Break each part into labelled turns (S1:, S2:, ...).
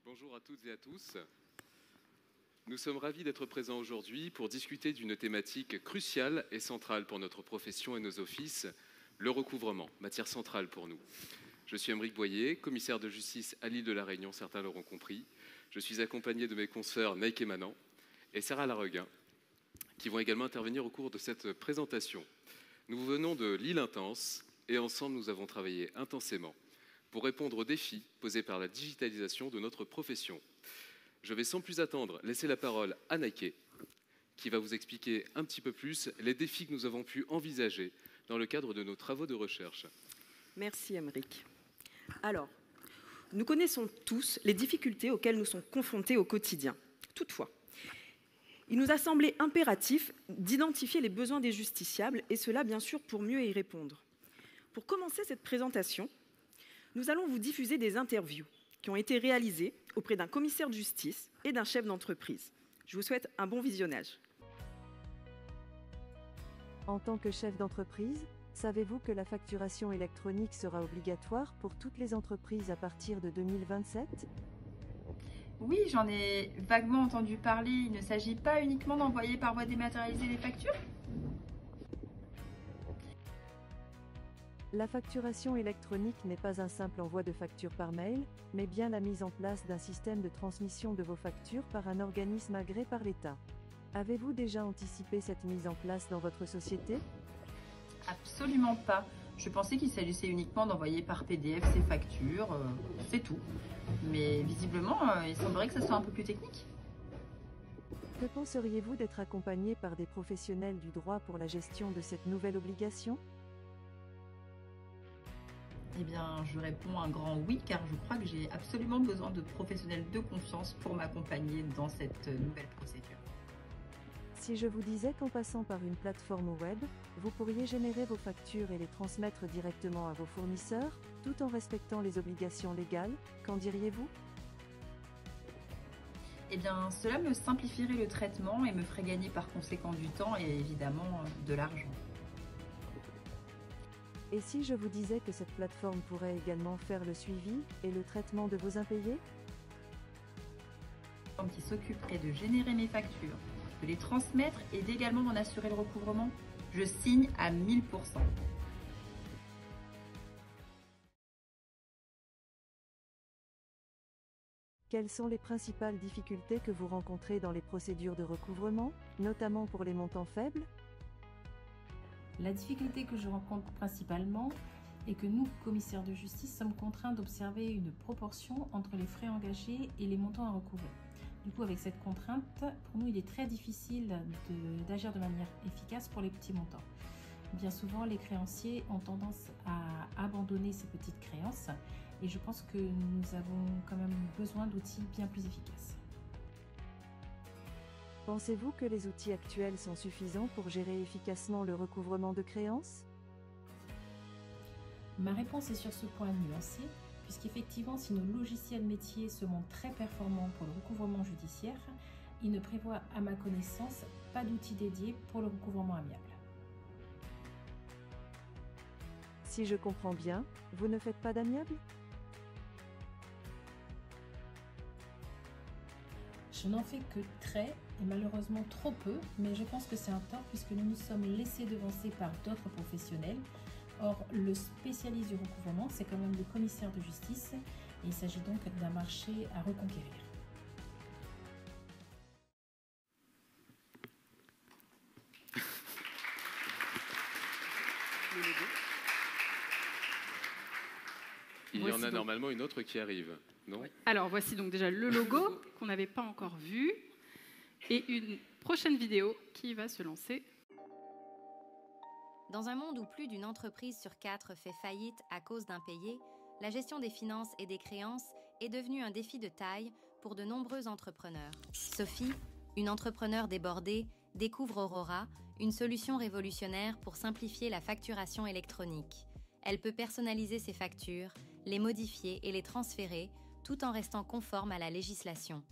S1: Bonjour à toutes et à tous. Nous sommes ravis d'être présents aujourd'hui pour discuter d'une thématique cruciale et centrale pour notre profession et nos offices, le recouvrement, matière centrale pour nous. Je suis Aymeric Boyer, commissaire de justice à l'île de la Réunion, certains l'auront compris. Je suis accompagné de mes consoeurs Naïk Emanan et Sarah Lareguin, qui vont également intervenir au cours de cette présentation. Nous venons de l'île Intense et ensemble nous avons travaillé intensément pour répondre aux défis posés par la digitalisation de notre profession. Je vais sans plus attendre laisser la parole à Naïk, qui va vous expliquer un petit peu plus les défis que nous avons pu envisager dans le cadre de nos travaux de recherche.
S2: Merci Aymeric. Alors, nous connaissons tous les difficultés auxquelles nous sommes confrontés au quotidien. Toutefois, il nous a semblé impératif d'identifier les besoins des justiciables, et cela bien sûr pour mieux y répondre. Pour commencer cette présentation, nous allons vous diffuser des interviews qui ont été réalisées auprès d'un commissaire de justice et d'un chef d'entreprise. Je vous souhaite un bon visionnage.
S3: En tant que chef d'entreprise, savez-vous que la facturation électronique sera obligatoire pour toutes les entreprises à partir de 2027 ?
S4: Oui, j'en ai vaguement entendu parler. Il ne s'agit pas uniquement d'envoyer par voie dématérialisée les factures ?
S3: La facturation électronique n'est pas un simple envoi de facture par mail, mais bien la mise en place d'un système de transmission de vos factures par un organisme agréé par l'État. Avez-vous déjà anticipé cette mise en place dans votre société ?
S4: Absolument pas. Je pensais qu'il s'agissait uniquement d'envoyer par PDF ces factures, c'est tout. Mais visiblement, il semblerait que ça soit un peu plus technique.
S3: Que penseriez-vous d'être accompagné par des professionnels du droit pour la gestion de cette nouvelle obligation ?
S4: Eh bien, je réponds un grand oui, car je crois que j'ai absolument besoin de professionnels de confiance pour m'accompagner dans cette nouvelle procédure.
S3: Si je vous disais qu'en passant par une plateforme web, vous pourriez générer vos factures et les transmettre directement à vos fournisseurs, tout en respectant les obligations légales, qu'en diriez-vous ?
S4: Eh bien, cela me simplifierait le traitement et me ferait gagner par conséquent du temps et évidemment de l'argent.
S3: Et si je vous disais que cette plateforme pourrait également faire le suivi et le traitement de vos impayés ?
S4: Qui s'occuperait de générer mes factures, de les transmettre et d'également d'en assurer le recouvrement, je signe à 1000%.
S3: Quelles sont les principales difficultés que vous rencontrez dans les procédures de recouvrement, notamment pour les montants faibles ?
S5: La difficulté que je rencontre principalement est que nous, commissaires de justice, sommes contraints d'observer une proportion entre les frais engagés et les montants à recouvrer. Du coup, avec cette contrainte, pour nous, il est très difficile d'agir de manière efficace pour les petits montants. Bien souvent, les créanciers ont tendance à abandonner ces petites créances et je pense que nous avons quand même besoin d'outils bien plus efficaces.
S3: Pensez-vous que les outils actuels sont suffisants pour gérer efficacement le recouvrement de créances ?
S5: Ma réponse est sur ce point nuancée, puisqu'effectivement, si nos logiciels métiers se montrent très performants pour le recouvrement judiciaire, ils ne prévoient, à ma connaissance, pas d'outils dédiés pour le recouvrement amiable.
S3: Si je comprends bien, vous ne faites pas d'amiable ?
S5: Je n'en fais que très et malheureusement trop peu, mais je pense que c'est un tort puisque nous nous sommes laissés devancer par d'autres professionnels. Or, le spécialiste du recouvrement, c'est quand même le commissaire de justice et il s'agit donc d'un marché à reconquérir.
S1: Il y en a normalement une autre qui arrive, non ?
S6: Alors voici donc déjà le logo qu'on n'avait pas encore vu et une prochaine vidéo qui va se lancer.
S7: Dans un monde où plus d'une entreprise sur 4 fait faillite à cause d'impayés, la gestion des finances et des créances est devenue un défi de taille pour de nombreux entrepreneurs. Sophie, une entrepreneure débordée, découvre Aurora, une solution révolutionnaire pour simplifier la facturation électronique. Elle peut personnaliser ses factures, les modifier et les transférer, tout en restant conforme à la législation.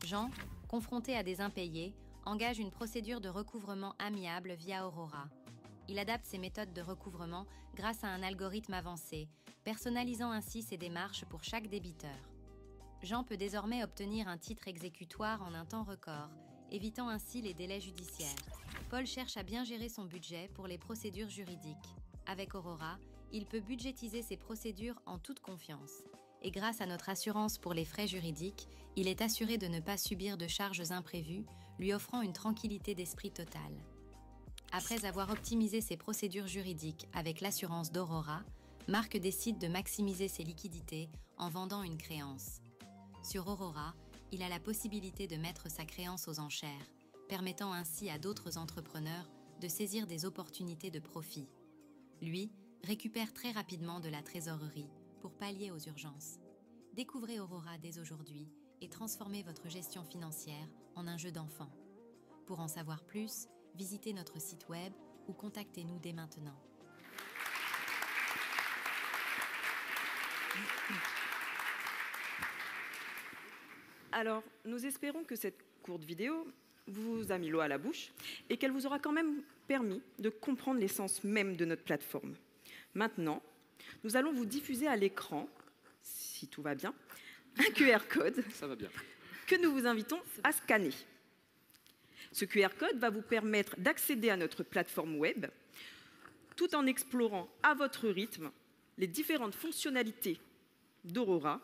S7: Jean, confronté à des impayés, engage une procédure de recouvrement amiable via Aurora. Il adapte ses méthodes de recouvrement grâce à un algorithme avancé, personnalisant ainsi ses démarches pour chaque débiteur. Jean peut désormais obtenir un titre exécutoire en un temps record, évitant ainsi les délais judiciaires. Paul cherche à bien gérer son budget pour les procédures juridiques. Avec Aurora, il peut budgétiser ses procédures en toute confiance. Et grâce à notre assurance pour les frais juridiques, il est assuré de ne pas subir de charges imprévues, lui offrant une tranquillité d'esprit totale. Après avoir optimisé ses procédures juridiques avec l'assurance d'Aurora, Marc décide de maximiser ses liquidités en vendant une créance. Sur Aurora, il a la possibilité de mettre sa créance aux enchères, permettant ainsi à d'autres entrepreneurs de saisir des opportunités de profit. Lui récupère très rapidement de la trésorerie pour pallier aux urgences. Découvrez Aurora dès aujourd'hui et transformez votre gestion financière en un jeu d'enfant. Pour en savoir plus, visitez notre site web ou contactez-nous dès maintenant.
S2: Alors, nous espérons que cette courte vidéo vous a mis l'eau à la bouche et qu'elle vous aura quand même permis de comprendre l'essence même de notre plateforme. Maintenant, nous allons vous diffuser à l'écran, si tout va bien, un QR code.
S1: Ça va bien.
S2: Que nous vous invitons à scanner. Ce QR code va vous permettre d'accéder à notre plateforme web tout en explorant à votre rythme les différentes fonctionnalités d'Aurora.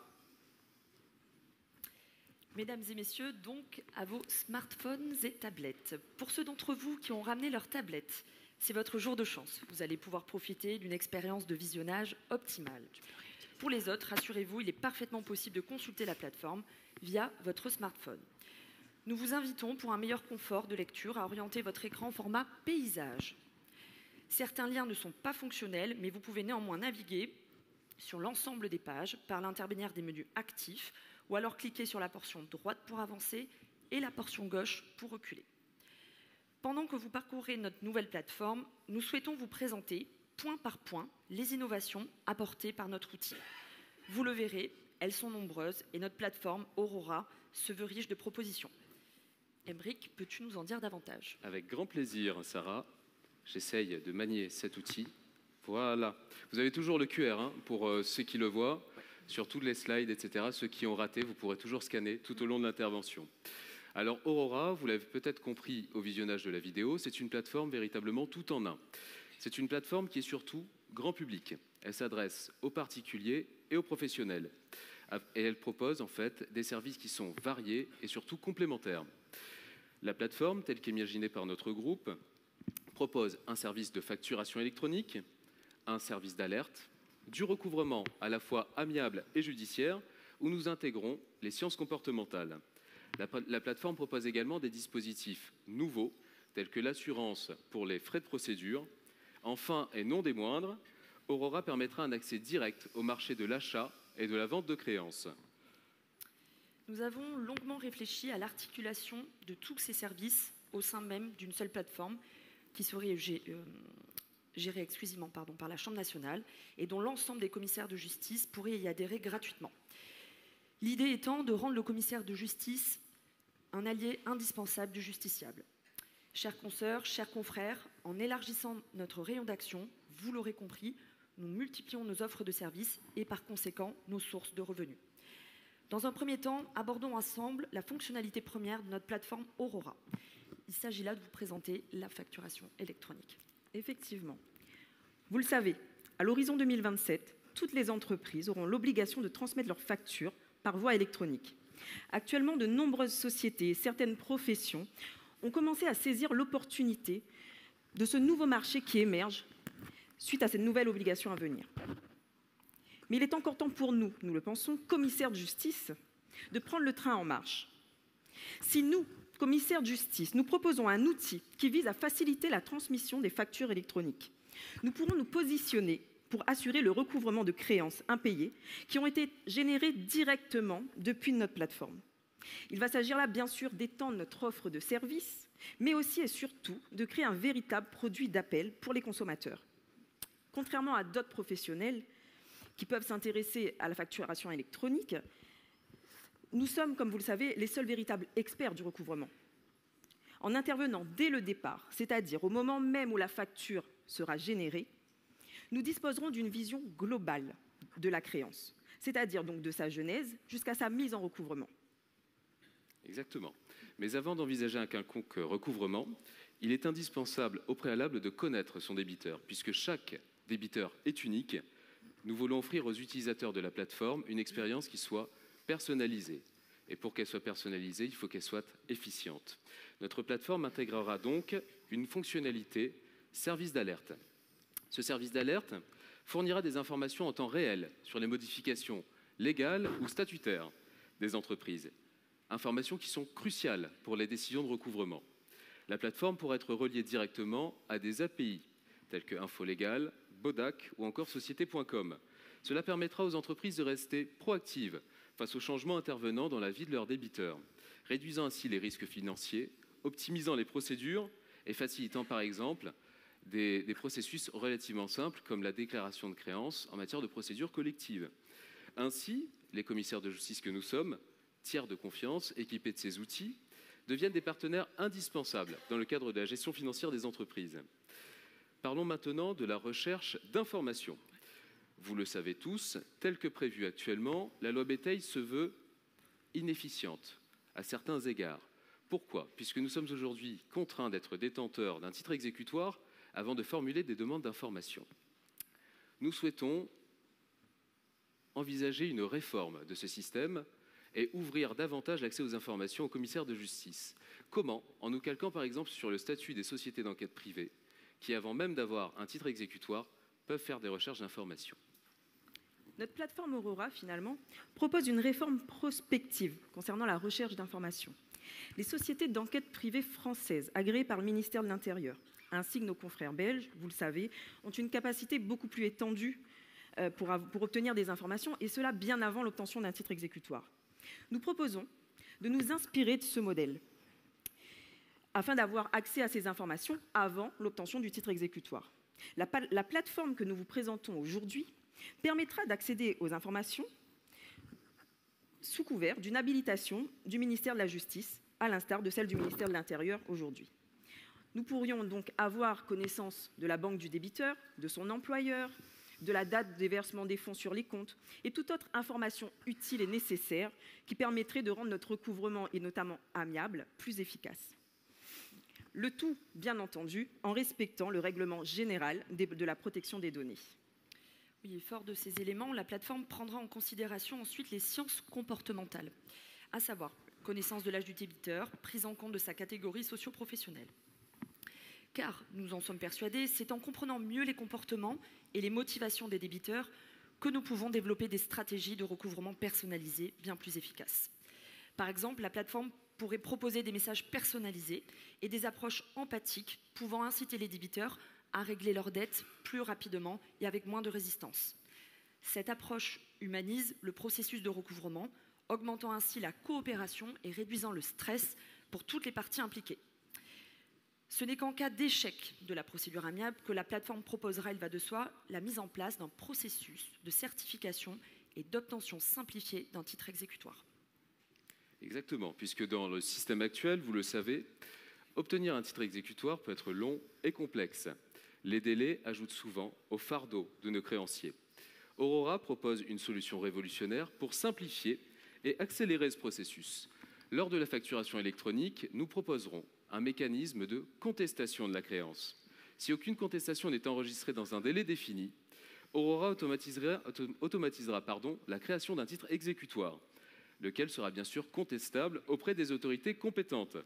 S8: Mesdames et messieurs, donc à vos smartphones et tablettes. Pour ceux d'entre vous qui ont ramené leur tablette, c'est votre jour de chance. Vous allez pouvoir profiter d'une expérience de visionnage optimale. Pour les autres, rassurez-vous, il est parfaitement possible de consulter la plateforme via votre smartphone. Nous vous invitons, pour un meilleur confort de lecture, à orienter votre écran en format paysage. Certains liens ne sont pas fonctionnels, mais vous pouvez néanmoins naviguer sur l'ensemble des pages par l'intermédiaire des menus actifs, ou alors cliquer sur la portion droite pour avancer et la portion gauche pour reculer. Pendant que vous parcourez notre nouvelle plateforme, nous souhaitons vous présenter, point par point, les innovations apportées par notre outil. Vous le verrez, elles sont nombreuses et notre plateforme Aurora se veut riche de propositions. Aymeric, peux-tu nous en dire davantage?
S1: Avec grand plaisir, Sarah. J'essaye de manier cet outil. Voilà. Vous avez toujours le QR pour ceux qui le voient. Sur toutes les slides, etc. Ceux qui ont raté, vous pourrez toujours scanner tout au long de l'intervention. Alors Aurora, vous l'avez peut-être compris au visionnage de la vidéo, c'est une plateforme véritablement tout en un. C'est une plateforme qui est surtout grand public. Elle s'adresse aux particuliers et aux professionnels. Et elle propose en fait des services qui sont variés et surtout complémentaires. La plateforme, telle qu'imaginée par notre groupe, propose un service de facturation électronique, un service d'alerte, du recouvrement à la fois amiable et judiciaire, où nous intégrons les sciences comportementales. La plateforme propose également des dispositifs nouveaux, tels que l'assurance pour les frais de procédure. Enfin, et non des moindres, Aurora permettra un accès direct au marché de l'achat et de la vente de créances.
S8: Nous avons longuement réfléchi à l'articulation de tous ces services au sein même d'une seule plateforme qui serait gérée exclusivement par la Chambre nationale et dont l'ensemble des commissaires de justice pourraient y adhérer gratuitement. L'idée étant de rendre le commissaire de justice un allié indispensable du justiciable. Chers consoeurs, chers confrères, en élargissant notre rayon d'action, vous l'aurez compris, nous multiplions nos offres de services et par conséquent nos sources de revenus. Dans un premier temps, abordons ensemble la fonctionnalité première de notre plateforme Aurora. Il s'agit là de vous présenter la facturation électronique.
S2: Effectivement. Vous le savez, à l'horizon 2027, toutes les entreprises auront l'obligation de transmettre leurs factures par voie électronique. Actuellement, de nombreuses sociétés et certaines professions ont commencé à saisir l'opportunité de ce nouveau marché qui émerge suite à cette nouvelle obligation à venir. Mais il est encore temps pour nous, nous le pensons, commissaires de justice, de prendre le train en marche. Si nous, commissaires de justice, nous proposons un outil qui vise à faciliter la transmission des factures électroniques, nous pourrons nous positionner pour assurer le recouvrement de créances impayées qui ont été générées directement depuis notre plateforme. Il va s'agir là, bien sûr, d'étendre notre offre de services, mais aussi et surtout de créer un véritable produit d'appel pour les consommateurs. Contrairement à d'autres professionnels qui peuvent s'intéresser à la facturation électronique, nous sommes, comme vous le savez, les seuls véritables experts du recouvrement. En intervenant dès le départ, c'est-à-dire au moment même où la facture sera générée, nous disposerons d'une vision globale de la créance, c'est-à-dire donc de sa genèse jusqu'à sa mise en recouvrement.
S1: Exactement. Mais avant d'envisager un quelconque recouvrement, il est indispensable au préalable de connaître son débiteur, puisque chaque débiteur est unique. Nous voulons offrir aux utilisateurs de la plateforme une expérience qui soit personnalisée. Et pour qu'elle soit personnalisée, il faut qu'elle soit efficiente. Notre plateforme intégrera donc une fonctionnalité service d'alerte. Ce service d'alerte fournira des informations en temps réel sur les modifications légales ou statutaires des entreprises. Informations qui sont cruciales pour les décisions de recouvrement. La plateforme pourra être reliée directement à des API, telles que InfoLégal, Bodac ou encore Société.com. Cela permettra aux entreprises de rester proactives face aux changements intervenant dans la vie de leurs débiteurs, réduisant ainsi les risques financiers, optimisant les procédures et facilitant par exemple des processus relativement simples comme la déclaration de créances en matière de procédure collective. Ainsi, les commissaires de justice que nous sommes, tiers de confiance, équipés de ces outils, deviennent des partenaires indispensables dans le cadre de la gestion financière des entreprises. Parlons maintenant de la recherche d'informations. Vous le savez tous, telle que prévue actuellement, la loi Béteille se veut inefficiente à certains égards. Pourquoi? Puisque nous sommes aujourd'hui contraints d'être détenteurs d'un titre exécutoire avant de formuler des demandes d'information. Nous souhaitons envisager une réforme de ce système et ouvrir davantage l'accès aux informations aux commissaires de justice. Comment? En nous calquant par exemple sur le statut des sociétés d'enquête privées qui, avant même d'avoir un titre exécutoire, peuvent faire des recherches d'informations.
S2: Notre plateforme Aurora, finalement, propose une réforme prospective concernant la recherche d'informations. Les sociétés d'enquête privées françaises, agréées par le ministère de l'Intérieur, ainsi que nos confrères belges, vous le savez, ont une capacité beaucoup plus étendue pour obtenir des informations, et cela bien avant l'obtention d'un titre exécutoire. Nous proposons de nous inspirer de ce modèle, afin d'avoir accès à ces informations avant l'obtention du titre exécutoire. La plateforme que nous vous présentons aujourd'hui permettra d'accéder aux informations sous couvert d'une habilitation du ministère de la Justice, à l'instar de celle du ministère de l'Intérieur aujourd'hui. Nous pourrions donc avoir connaissance de la banque du débiteur, de son employeur, de la date des versements des fonds sur les comptes et toute autre information utile et nécessaire qui permettrait de rendre notre recouvrement, et notamment amiable, plus efficace. Le tout, bien entendu, en respectant le règlement général de la protection des données.
S8: Oui, fort de ces éléments, la plateforme prendra en considération ensuite les sciences comportementales, à savoir connaissance de l'âge du débiteur, prise en compte de sa catégorie socio-professionnelle. Car, nous en sommes persuadés, c'est en comprenant mieux les comportements et les motivations des débiteurs que nous pouvons développer des stratégies de recouvrement personnalisées bien plus efficaces. Par exemple, la plateforme pourrait proposer des messages personnalisés et des approches empathiques pouvant inciter les débiteurs à régler leurs dettes plus rapidement et avec moins de résistance. Cette approche humanise le processus de recouvrement, augmentant ainsi la coopération et réduisant le stress pour toutes les parties impliquées. Ce n'est qu'en cas d'échec de la procédure amiable que la plateforme proposera, il va de soi, la mise en place d'un processus de certification et d'obtention simplifiée d'un titre exécutoire.
S1: Exactement, puisque dans le système actuel, vous le savez, obtenir un titre exécutoire peut être long et complexe. Les délais ajoutent souvent au fardeau de nos créanciers. Aurora propose une solution révolutionnaire pour simplifier et accélérer ce processus. Lors de la facturation électronique, nous proposerons un mécanisme de contestation de la créance. Si aucune contestation n'est enregistrée dans un délai défini, Aurora automatisera la création d'un titre exécutoire, lequel sera bien sûr contestable auprès des autorités compétentes.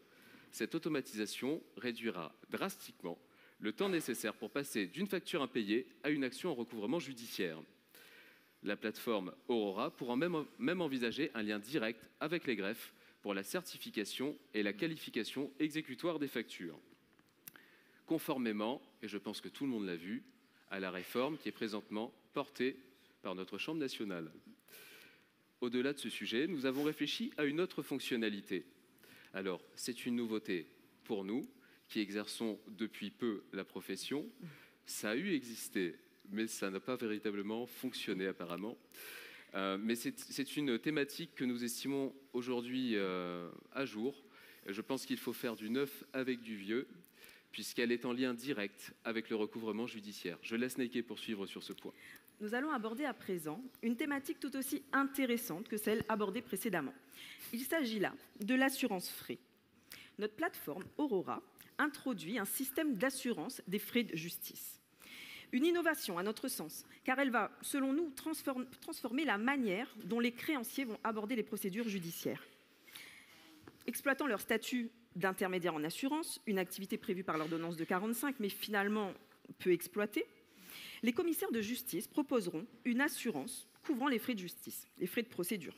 S1: Cette automatisation réduira drastiquement le temps nécessaire pour passer d'une facture impayée à une action en recouvrement judiciaire. La plateforme Aurora pourra même envisager un lien direct avec les greffes pour la certification et la qualification exécutoire des factures, conformément, et je pense que tout le monde l'a vu, à la réforme qui est présentement portée par notre Chambre nationale. Au-delà de ce sujet, nous avons réfléchi à une autre fonctionnalité. Alors, c'est une nouveauté pour nous, qui exerçons depuis peu la profession. Ça a eu existé, mais ça n'a pas véritablement fonctionné apparemment. Mais c'est une thématique que nous estimons aujourd'hui à jour. Je pense qu'il faut faire du neuf avec du vieux, puisqu'elle est en lien direct avec le recouvrement judiciaire. Je laisse Neike poursuivre sur ce point.
S2: nous allons aborder à présent une thématique tout aussi intéressante que celle abordée précédemment. Il s'agit là de l'assurance frais. Notre plateforme Aurora introduit un système d'assurance des frais de justice. Une innovation à notre sens, car elle va, selon nous, transformer la manière dont les créanciers vont aborder les procédures judiciaires. Exploitant leur statut d'intermédiaire en assurance, une activité prévue par l'ordonnance de 45, mais finalement peu exploitée, les commissaires de justice proposeront une assurance couvrant les frais de justice, les frais de procédure.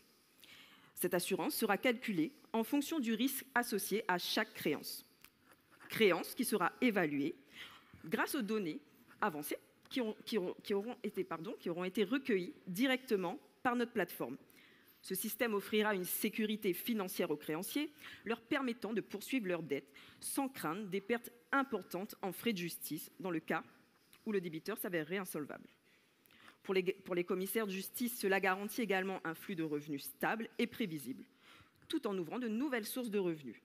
S2: Cette assurance sera calculée en fonction du risque associé à chaque créance. Créance qui sera évaluée grâce aux données avancées qui auront été recueillies directement par notre plateforme. Ce système offrira une sécurité financière aux créanciers, leur permettant de poursuivre leurs dettes sans craindre des pertes importantes en frais de justice dans le cas où le débiteur s'avérerait insolvable. Pour les commissaires de justice, cela garantit également un flux de revenus stable et prévisible, tout en ouvrant de nouvelles sources de revenus.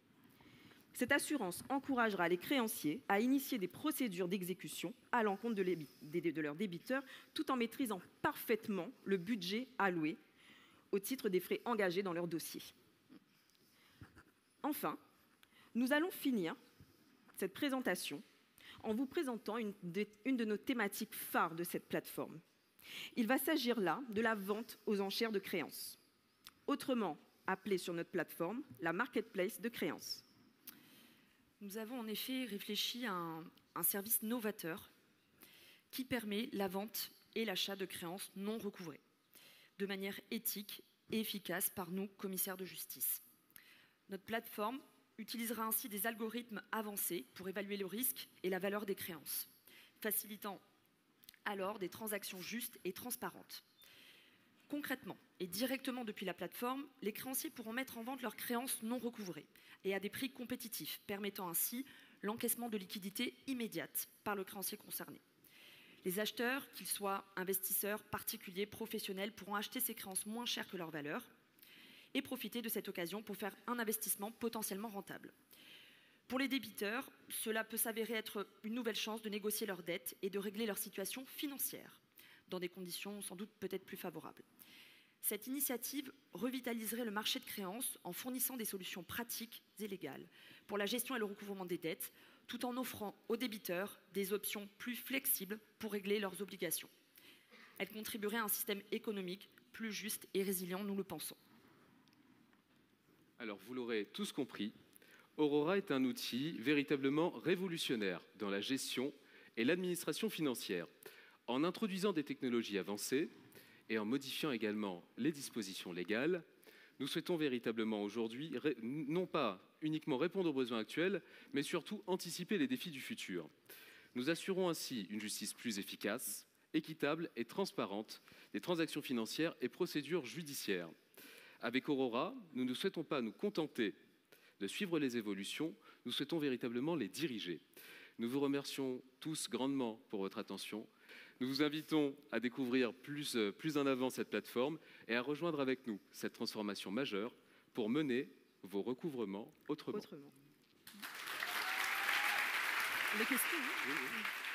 S2: Cette assurance encouragera les créanciers à initier des procédures d'exécution à l'encontre de leurs débiteurs, tout en maîtrisant parfaitement le budget alloué au titre des frais engagés dans leur dossier. Enfin, nous allons finir cette présentation en vous présentant une de nos thématiques phares de cette plateforme. Il va s'agir là de la vente aux enchères de créances, autrement appelée sur notre plateforme la marketplace de créances.
S8: Nous avons en effet réfléchi à un service novateur qui permet la vente et l'achat de créances non recouvrées, de manière éthique et efficace par nous, commissaires de justice. Notre plateforme utilisera ainsi des algorithmes avancés pour évaluer le risque et la valeur des créances, facilitant alors des transactions justes et transparentes. Concrètement et directement depuis la plateforme, les créanciers pourront mettre en vente leurs créances non recouvrées et à des prix compétitifs, permettant ainsi l'encaissement de liquidités immédiates par le créancier concerné. Les acheteurs, qu'ils soient investisseurs, particuliers, professionnels, pourront acheter ces créances moins chères que leur valeur et profiter de cette occasion pour faire un investissement potentiellement rentable. Pour les débiteurs, cela peut s'avérer être une nouvelle chance de négocier leurs dettes et de régler leur situation financière dans des conditions sans doute peut-être plus favorables. Cette initiative revitaliserait le marché de créances en fournissant des solutions pratiques et légales pour la gestion et le recouvrement des dettes, tout en offrant aux débiteurs des options plus flexibles pour régler leurs obligations. Elle contribuerait à un système économique plus juste et résilient, nous le pensons.
S1: Alors, vous l'aurez tous compris, Aurora est un outil véritablement révolutionnaire dans la gestion et l'administration financière. En introduisant des technologies avancées et en modifiant également les dispositions légales, nous souhaitons véritablement aujourd'hui non pas uniquement répondre aux besoins actuels, mais surtout anticiper les défis du futur. Nous assurons ainsi une justice plus efficace, équitable et transparente des transactions financières et procédures judiciaires. Avec Aurora, nous ne souhaitons pas nous contenter de suivre les évolutions, nous souhaitons véritablement les diriger. Nous vous remercions tous grandement pour votre attention. Nous vous invitons à découvrir plus en avant cette plateforme et à rejoindre avec nous cette transformation majeure pour mener vos recouvrements autrement.
S2: Les questions, hein ?
S1: Oui.